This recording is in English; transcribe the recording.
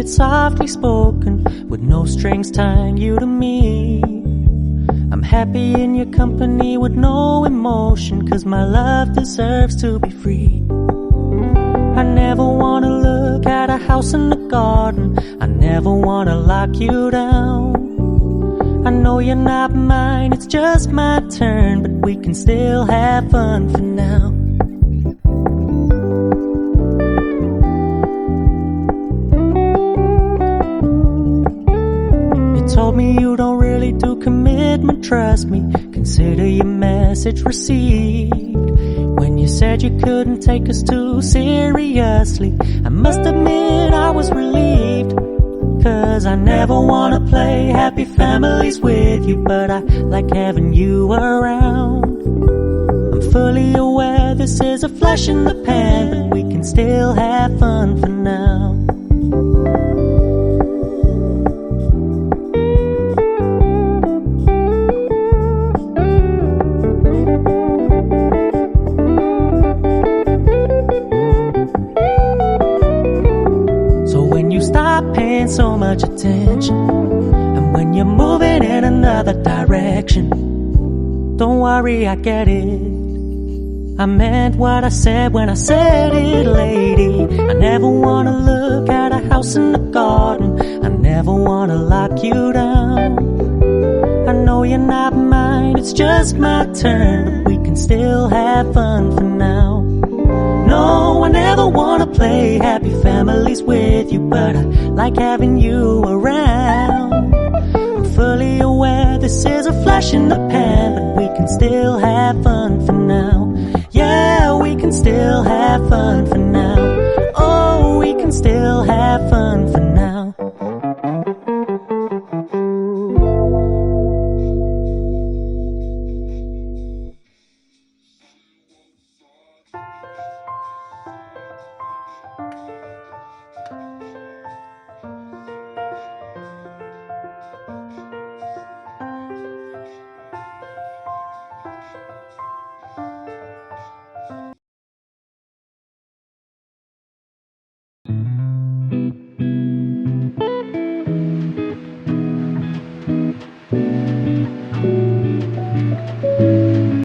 it's softly spoken, with no strings tying you to me. I'm happy in your company with no emotion, 'cause my love deserves to be free. I never wanna look at a house in the garden, I never wanna lock you down. I know you're not mine, it's just my turn, but we can still have fun for now. You told me you don't really do commitment, trust me, consider your message received. When you said you couldn't take us too seriously, I must admit I was relieved. 'Cause I never wanna play happy families with you, but I like having you around. I'm fully aware this is a flash in the pan, but we can still have fun for now. Paying so much attention, and when you're moving in another direction, don't worry, I get it. I meant what I said when I said it, lady. I never wanna look at a house in the garden, I never wanna lock you down. I know you're not mine, it's just my turn, but we can still have fun for now. No, I never wanna play happy families with you, but I like having you around. I'm fully aware this is a flash in the pan, but we can still have fun for now. Yeah, we can still have fun for now. Oh, we can still have